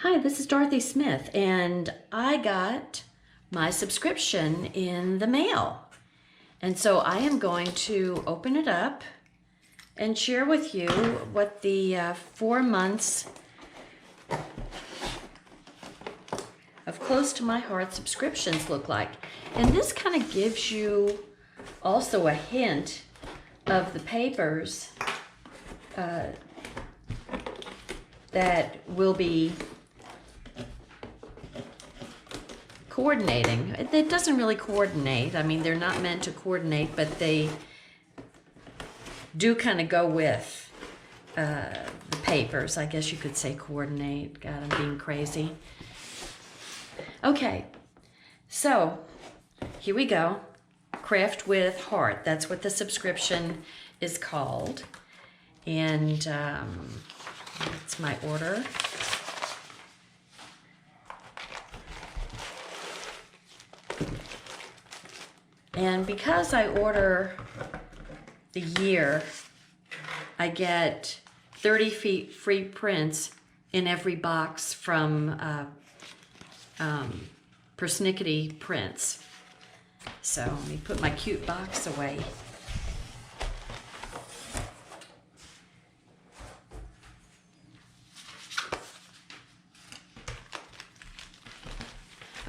Hi, this is Dorothy Smith, and I got my subscription in the mail. And so I am going to open it up and share with you what the 4 months of Close to My Heart subscriptions look like. And this kind of gives you also a hint of the papers that will be coordinating. It doesn't really coordinate. I mean, they're not meant to coordinate, but they do kind of go with the papers. I guess you could say coordinate. God, I'm being crazy. Okay, so here we go. Craft with Heart. That's what the subscription is called. And it's my order. And because I order the year, I get 30 free prints in every box from Persnickety Prints. So let me put my cute box away.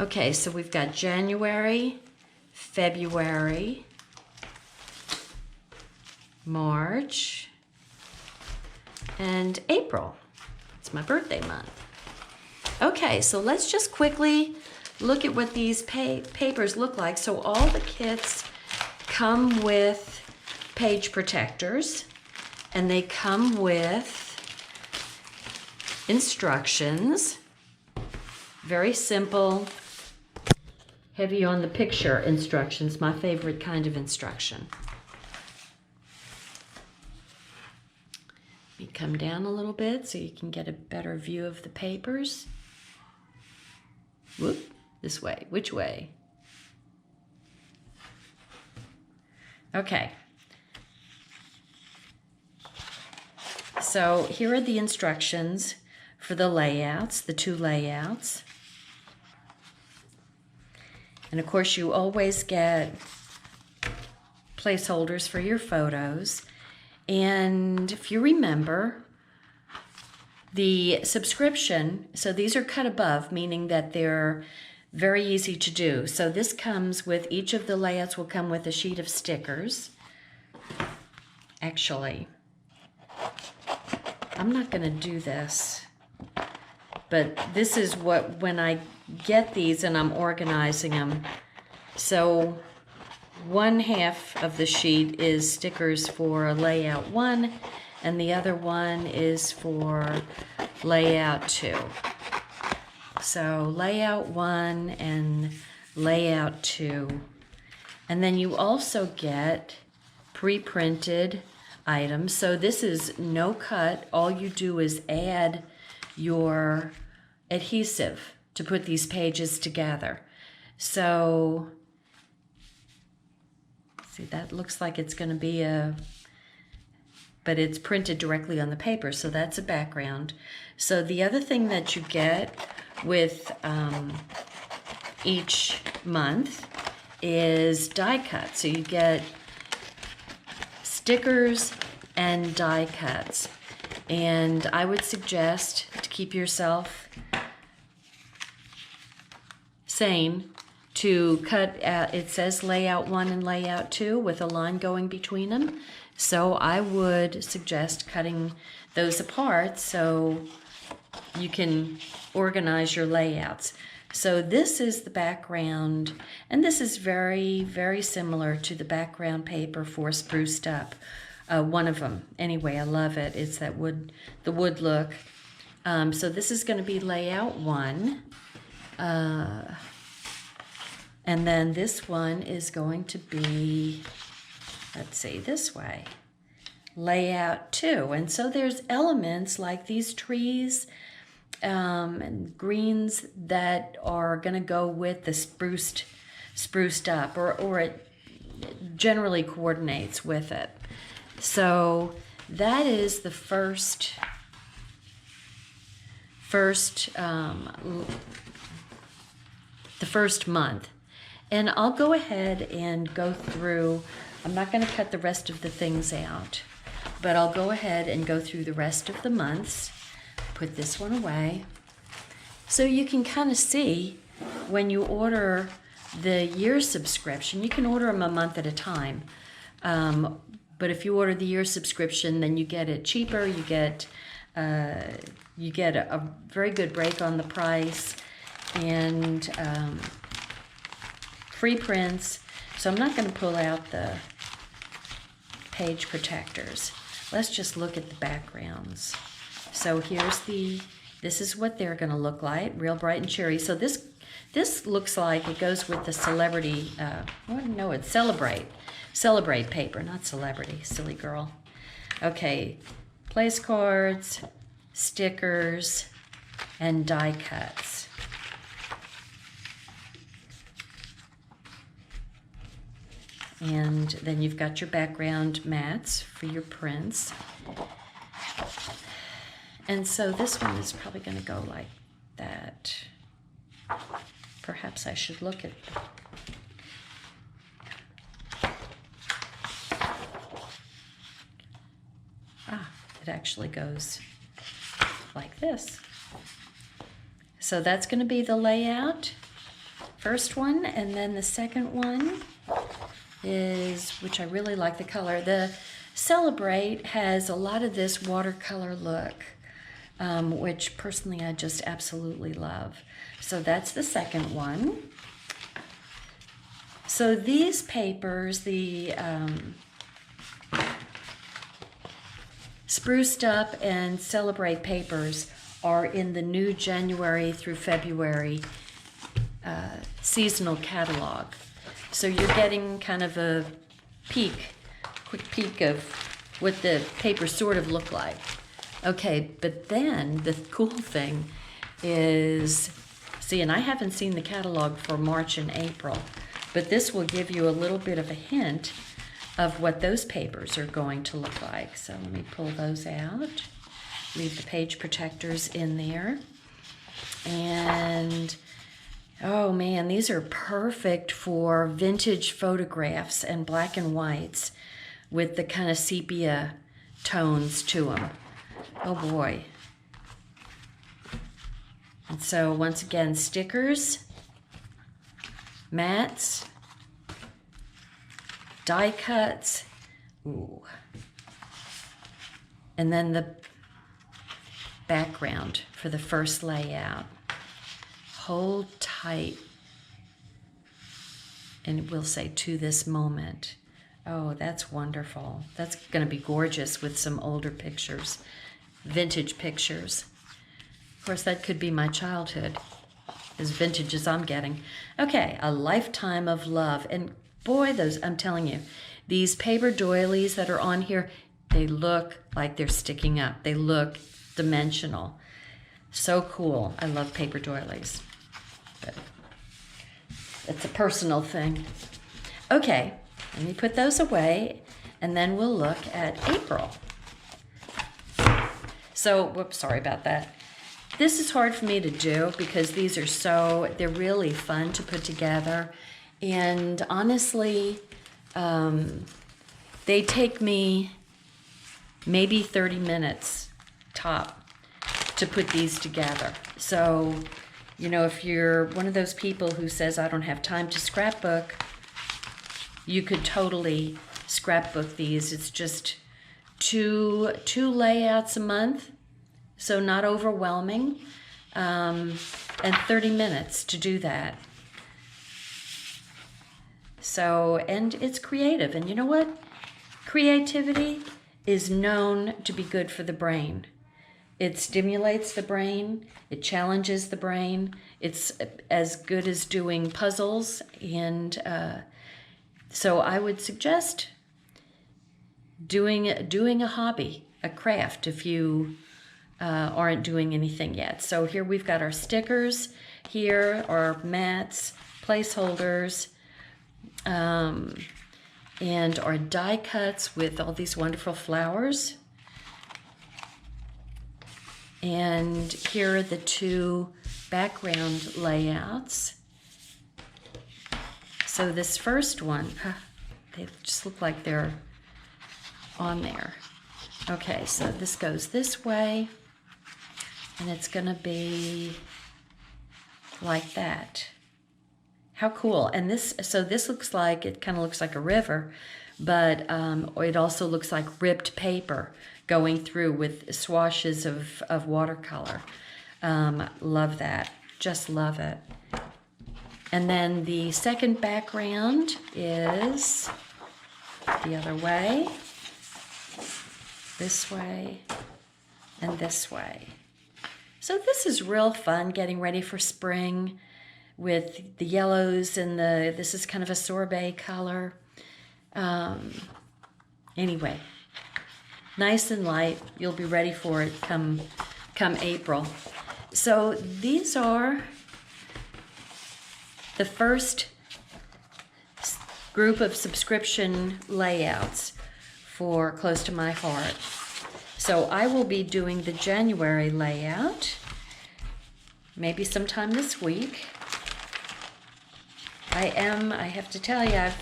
Okay, so we've got January, February, March, and April. It's my birthday month. Okay, so let's just quickly look at what these papers look like. So all the kits come with page protectors, and they come with instructions. Very simple. Heavy on the picture instructions, my favorite kind of instruction. Let me come down a little bit so you can get a better view of the papers. Whoop, this way, which way? Okay. So here are the instructions for the layouts, the 2 layouts. And of course, you always get placeholders for your photos. And if you remember, the subscription, so these are cut above, meaning that they're very easy to do. So this comes with, each of the layouts will come with a sheet of stickers. Actually, I'm not going to do this, but this is what, when I get these and I'm organizing them. So 1/2 of the sheet is stickers for layout 1, and the other one is for layout 2. So layout 1 and layout 2. And then you also get pre-printed items. So this is no cut. All you do is add your adhesive to put these pages together. So, see, that looks like it's going to be but it's printed directly on the paper, so that's a background. So the other thing that you get with each month is die cut. So you get stickers and die cuts. And I would suggest, to keep yourself sane, to cut out, it says layout 1 and layout 2 with a line going between them. So I would suggest cutting those apart so you can organize your layouts. So this is the background, and this is very, very similar to the background paper for Spruced Up. One of them. Anyway, I love it. It's that wood, the wood look. So this is going to be layout 1. And then this one is going to be, let's see, this way, layout 2. And so there's elements like these trees and greens that are going to go with the spruced up, or it generally coordinates with it. So that is the first first month. And I'll go ahead and go through, I'm not going to cut the rest of the things out, but I'll go ahead and go through the rest of the months, put this one away, so you can kind of see when you order the year subscription, you can order them a month at a time. But if you order the year subscription, then you get it cheaper, you get a very good break on the price, and free prints. So I'm not going to pull out the page protectors. Let's just look at the backgrounds. So this is what they're going to look like, real bright and cheery. So this looks like it goes with the celebrity, no, it's Celebrate paper, not celebrity, silly girl. Okay, place cards, stickers, and die cuts. And then you've got your background mats for your prints. And so this one is probably going to go like that. Perhaps I should look at it actually goes like this. So that's going to be the layout, first one, and then the second one is, which I really like the color, the Celebrate has a lot of this watercolor look, which personally I just absolutely love. So that's the second one. So these papers, the Spruced Up and Celebrate papers, are in the new January through February seasonal catalog. So you're getting kind of a quick peek of what the papers sort of look like. Okay, but then the cool thing is, see, and I haven't seen the catalog for March and April, but this will give you a little bit of a hint of what those papers are going to look like. So let me pull those out, leave the page protectors in there. And oh man, these are perfect for vintage photographs and black and whites with the kind of sepia tones to them. Oh boy. And so once again, stickers, mats, die cuts, ooh, and then the background for the first layout. Hold tight, and we'll say to this moment. Oh, that's wonderful. That's going to be gorgeous with some older pictures, vintage pictures. Of course, that could be my childhood, as vintage as I'm getting. Okay, a lifetime of love. And boy, I'm telling you, these paper doilies that are on here, they look like they're sticking up. They look dimensional. So cool. I love paper doilies. But it's a personal thing. Okay, let me put those away, and then we'll look at April. So, whoops, sorry about that. This is hard for me to do because these are they're really fun to put together. And honestly, they take me maybe 30 minutes top to put these together. So, you know, if you're one of those people who says, I don't have time to scrapbook, you could totally scrapbook these. It's just two layouts a month, so not overwhelming, and 30 minutes to do that. So, and it's creative. And you know what? Creativity is known to be good for the brain. It stimulates the brain. It challenges the brain. It's as good as doing puzzles. And so I would suggest doing a hobby, a craft, if you aren't doing anything yet. So here we've got our stickers. Here are mats, placeholders, and our die cuts with all these wonderful flowers. And here are the two background layouts. So this first one, they just look like they're on there. Okay, so this goes this way, and it's gonna be like that. How cool. And this, so this looks like, it kind of looks like a river, but it also looks like ripped paper going through with swashes of watercolor. Love that, just love it. And then the second background is the other way, this way, and this way. So this is real fun, getting ready for spring with the yellows and this is kind of a sorbet color. Anyway, nice and light. You'll be ready for it come April. So these are the first group of subscription layouts for Close to My Heart. So I will be doing the January layout, maybe sometime this week. I have to tell you,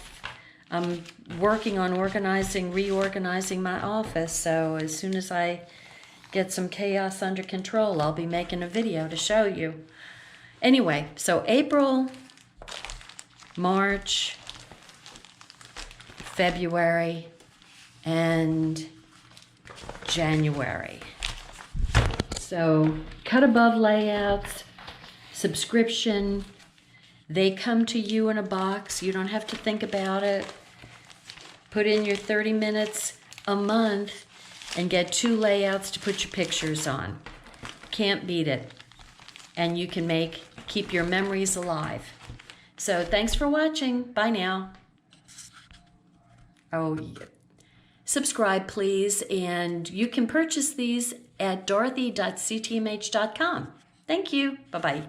I'm working on reorganizing my office, so as soon as I get some chaos under control, I'll be making a video to show you. Anyway, so April, March, February, and January. So cut above layouts, subscription, they come to you in a box. You don't have to think about it. Put in your 30 minutes a month and get 2 layouts to put your pictures on. Can't beat it. And you can keep your memories alive. So thanks for watching. Bye now. Oh, yeah. Subscribe, please, and you can purchase these at dorothy.ctmh.com. Thank you. Bye-bye.